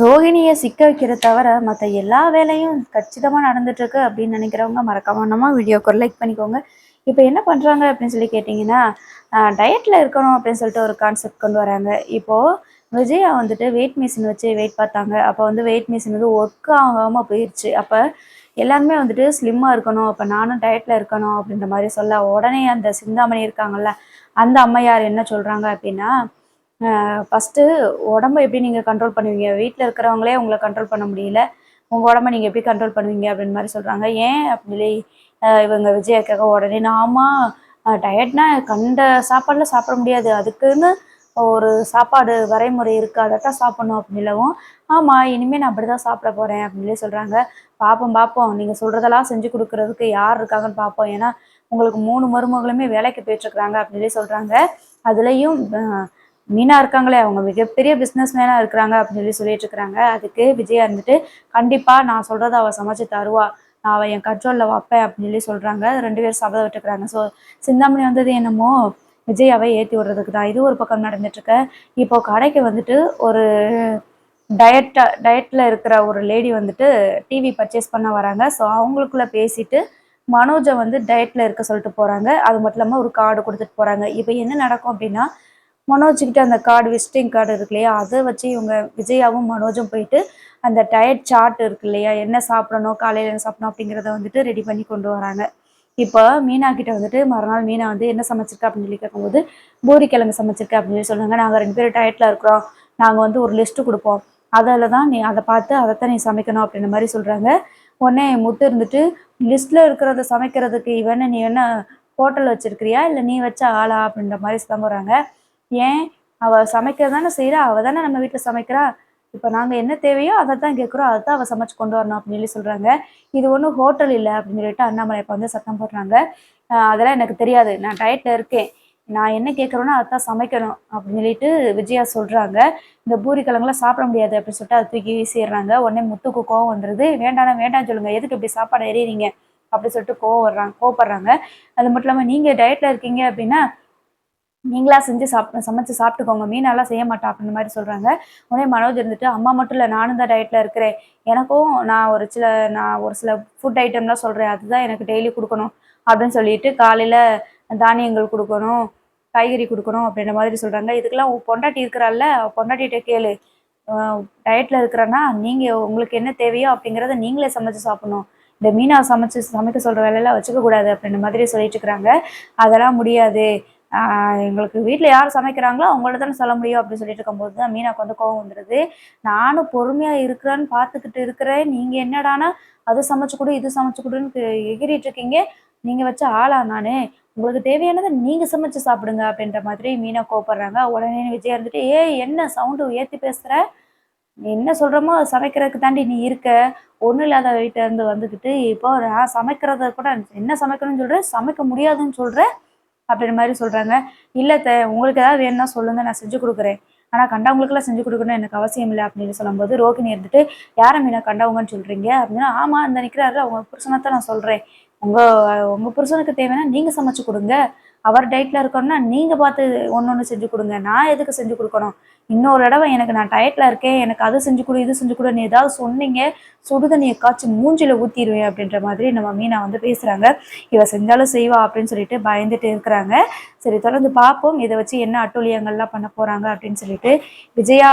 ரோகிணியை சிக்க வைக்கிறத தவிர மற்ற எல்லா வேலையும் கச்சிதமாக நடந்துட்டுருக்கு அப்படின்னு நினைக்கிறவங்க மறக்காம வீடியோக்கு ஒரு லைக் பண்ணிக்கோங்க. இப்போ என்ன பண்ணுறாங்க அப்படின்னு சொல்லி கேட்டிங்கன்னா, டயட்டில் இருக்கணும் அப்படின்னு சொல்லிட்டு ஒரு கான்செப்ட் கொண்டு வராங்க. இப்போது விஜயா வந்துட்டு வெயிட் மிஷின் வச்சு வெயிட் பார்த்தாங்க. அப்போ வந்து வெயிட் மிஷின் வந்து ஒர்க் ஆகாமல் போயிடுச்சு. அப்போ எல்லாருமே வந்துட்டு ஸ்லிம்மாக இருக்கணும், அப்போ நானும் டயட்டில் இருக்கணும் அப்படின்ற மாதிரி சொல்ல உடனே அந்த சிந்தாமணி இருக்காங்கல்ல, அந்த அம்மையார் என்ன சொல்கிறாங்க அப்படின்னா, ஃபஸ்ட்டு உடம்ப எப்படி நீங்கள் கண்ட்ரோல் பண்ணுவீங்க? வீட்டில் இருக்கிறவங்களே உங்களை கண்ட்ரோல் பண்ண முடியல, உங்கள் உடம்ப நீங்கள் எப்படி கண்ட்ரோல் பண்ணுவீங்க அப்படின்னு மாதிரி சொல்கிறாங்க. ஏன் அப்படின்னு சொல்லி இவங்க விஜயா கேட்க உடனே நாமா டயட்னா கண்ட சாப்பாடில் சாப்பிட முடியாது, அதுக்குன்னு ஒரு சாப்பாடு வரைமுறை இருக்குது, அதைத்தான் சாப்பிட்ணும் அப்படின்லவும், ஆமாம் இனிமேல் நான் அப்படி தான் சாப்பிட போகிறேன் அப்படின்னு சொல்லி சொல்கிறாங்க. பார்ப்போம் பார்ப்போம், நீங்கள் சொல்கிறதெல்லாம் செஞ்சு கொடுக்குறதுக்கு யார் இருக்காங்கன்னு பார்ப்போம், ஏன்னா உங்களுக்கு 3 மருமகளுமே வேலைக்கு போயிட்டுருக்குறாங்க அப்படின்னு சொல்லி சொல்கிறாங்க. அதுலேயும் மீனா இருக்காங்களே, அவங்க மிகப்பெரிய பிஸ்னஸ் மேனாக இருக்கிறாங்க அப்படின்னு சொல்லிட்டு இருக்கிறாங்க. அதுக்கு விஜயா இருந்துட்டு கண்டிப்பாக நான் சொல்கிறத அவள் சமைச்சு தருவா, நான் அவள் என் கண்ட்ரோலில் வைப்பேன் அப்படின்னு சொல்லி சொல்கிறாங்க. 2 பேரும் சபதம் விட்டுக்கிறாங்க. ஸோ சிந்தாமணி வந்தது என்னமோ விஜயாவை ஏற்றி விடுறதுக்கு தான். இது ஒரு பக்கம் நடந்துட்டுருக்கு. இப்போ கடைக்கு வந்துட்டு ஒரு டயட்டில் இருக்கிற ஒரு லேடி வந்துட்டு டிவி பர்ச்சேஸ் பண்ண வராங்க. ஸோ அவங்களுக்குள்ள பேசிட்டு மனோஜை வந்து டயட்டில் இருக்க சொல்லிட்டு போகிறாங்க. அது மட்டும் இல்லாமல் ஒரு கார்டு கொடுத்துட்டு போகிறாங்க. இப்போ என்ன நடக்கும் அப்படின்னா, மனோஜ்கிட்ட அந்த கார்டு, விசிட்டிங் கார்டு இருக்கு இல்லையா, அதை வச்சு இவங்க விஜயாவும் மனோஜும் போயிட்டு அந்த டயட் சார்ட் இருக்கு இல்லையா, என்ன சாப்பிடணும், காலையில் என்ன சாப்பிடணும் அப்படிங்கிறத வந்துட்டு ரெடி பண்ணி கொண்டு வராங்க. இப்போ மீனா கிட்ட வந்துட்டு மறுநாள் மீனா வந்து என்ன சமைச்சிருக்கா அப்படின்னு சொல்லி கேட்கும்போது, பூரி கிழங்கு சமைச்சிருக்கா அப்படின்னு சொல்லி சொல்லுவாங்க. நாங்கள் 2 பேரும் டயட்டில் இருக்கிறோம், நாங்கள் வந்து ஒரு லிஸ்ட்டு கொடுப்போம், அதில் தான் நீ அதை பார்த்து அதைத்தான் நீ சமைக்கணும் அப்படின்ற மாதிரி சொல்கிறாங்க. உடனே முத்து இருந்துட்டு, லிஸ்ட்டில் இருக்கிறத சமைக்கிறதுக்கு இவனை நீ என்ன ஹோட்டல் வச்சிருக்கிறியா இல்லை நீ வச்ச ஆளா அப்படின்ற மாதிரி சொல்லுறாங்க. ஏன், அவள் சமைக்கிறது தானே செய்கிறா, அவள் தானே நம்ம வீட்டில் சமைக்கிறா, இப்போ நாங்கள் என்ன தேவையோ அதை தான் கேட்குறோம், அதை தான் அவள் சமைச்சு கொண்டு வரணும் அப்படின்னு சொல்லி சொல்கிறாங்க. இது ஒன்றும் ஹோட்டல் இல்லை அப்படின்னு சொல்லிட்டு அண்ணாமலை இப்போ வந்து சத்தம் போடுறாங்க. அதெல்லாம் எனக்கு தெரியாது, நான் டயட்டில் இருக்கேன், நான் என்ன கேட்குறோன்னா அதை தான் சமைக்கணும் அப்படின்னு சொல்லிட்டு விஜயா சொல்கிறாங்க. இந்த பூரி கிழங்குலாம் சாப்பிட முடியாது அப்படின்னு சொல்லிட்டு அதை தூக்கி வீசிடுறாங்க. உடனே முத்துக்கு கோவம் வந்துடுது. வேண்டாம் வேண்டாம்னு சொல்லுங்கள், எதுக்கு இப்படி சாப்பாடு எறிகிறீங்க அப்படின்னு சொல்லிட்டு கோவப்படுறாங்க. அது மட்டும் இல்லாமல் நீங்கள் டயட்டில் இருக்கீங்க அப்படின்னா நீங்களா செஞ்சு சமைச்சு சாப்பிட்டுக்கோங்க, மீனெல்லாம் செய்ய மாட்டா அப்படின்ற மாதிரி சொல்கிறாங்க. உடனே மனோஜ் இருந்துட்டு, அம்மா மட்டும் இல்லை நானும் தான் டயட்டில் இருக்கிறேன், எனக்கும் நான் ஒரு சில ஃபுட் ஐட்டம்லாம் சொல்கிறேன், அதுதான் எனக்கு டெய்லி கொடுக்கணும் அப்படின்னு சொல்லிட்டு காலையில் தானியங்கள் கொடுக்கணும், காய்கறி கொடுக்கணும் அப்படின்ற மாதிரி சொல்கிறாங்க. இதுக்கெல்லாம் பொண்டாட்டி இருக்கிறாள்ல, பொண்டாட்டிகிட்ட கேளு, டயட்டில் இருக்கிறேன்னா நீங்கள் உங்களுக்கு என்ன தேவையோ அப்படிங்கிறத நீங்களே சமைச்சு சாப்பிடணும், இந்த மீனா சமைக்க சொல்கிற வேலையெல்லாம் வச்சுக்கக்கூடாது அப்படின்ற மாதிரி சொல்லிட்டு இருக்கிறாங்க. அதெல்லாம் முடியாது, எங்களுக்கு வீட்டில் யார் சமைக்கிறாங்களோ அவங்கள்ட்ட தானே சொல்ல முடியும் அப்படின்னு சொல்லிட்டு இருக்கும்போது தான் மீனாக்கு வந்து கோவம் வந்துடுது. நானும் பொறுமையாக இருக்கிறேன்னு பார்த்துக்கிட்டு இருக்கிறேன், நீங்கள் என்னடானா அது சமைச்சு கொடு இது சமைச்சு கொடுன்னு எகிரிட்டு இருக்கீங்க, நீங்கள் வச்ச ஆளா நான், உங்களுக்கு தேவையானதை நீங்கள் சமைச்சு சாப்பிடுங்க அப்படின்ற மாதிரி மீனா கோவப்படுறாங்க. உடனே விஜயா இருந்துட்டு, என்ன சவுண்டு ஏற்றி பேசுகிற, என்ன சொல்கிறோமோ சமைக்கிறதுக்கு தாண்டி நீ இருக்க, ஒன்றும் இல்லாத வீட்டிலேருந்து வந்துக்கிட்டு இப்போ நான் சமைக்கிறத கூட என்ன சமைக்கணும்னு சொல்கிறேன், சமைக்க முடியாதுன்னு சொல்கிறேன் அப்படின்ற மாதிரி சொல்கிறாங்க. இல்லை உங்களுக்கு ஏதாவது வேணும்னா சொல்லுங்கள், நான் செஞ்சு கொடுக்குறேன், ஆனால் கண்டவங்களுக்குலாம் செஞ்சு கொடுக்கணும்னு எனக்கு அவசியம் இல்லை அப்படின்னு சொல்லும்போது ரோகிணி இருந்துட்டு, யாரை மீனா கண்டவங்கன்னு சொல்கிறீங்க அப்படின்னா, ஆமாம் அந்த நிற்கிறாரு அவங்க புருஷனை தான் நான் சொல்கிறேன், உங்கள் புருஷனுக்கு தேவைன்னா நீங்கள் சமைச்சு கொடுங்க, அவர் டயட்டில் இருக்கணும்னா நீங்கள் பார்த்து ஒன்று செஞ்சு கொடுங்க, நான் எதுக்கு செஞ்சு கொடுக்கணும், இன்னொரு தடவை எனக்கு நான் டயட்டில் இருக்கேன், எனக்கு அது செஞ்சு கொடு இது செஞ்சு கொடுன்னு ஏதாவது சொன்னீங்க, சுடுதண்ணியை காய்ச்சி மூஞ்சில் ஊற்றிடுவேன் அப்படின்ற மாதிரி நம்ம மீனா வந்து பேசுகிறாங்க. இவ செஞ்சாலும் செய்வா அப்படின்னு சொல்லிட்டு பயந்துட்டு இருக்கிறாங்க. சரி தொடர்ந்து பார்ப்போம், இதை வச்சு என்ன அட்டூழியங்கள்லாம் பண்ண போகிறாங்க அப்படின்னு சொல்லிட்டு. விஜயா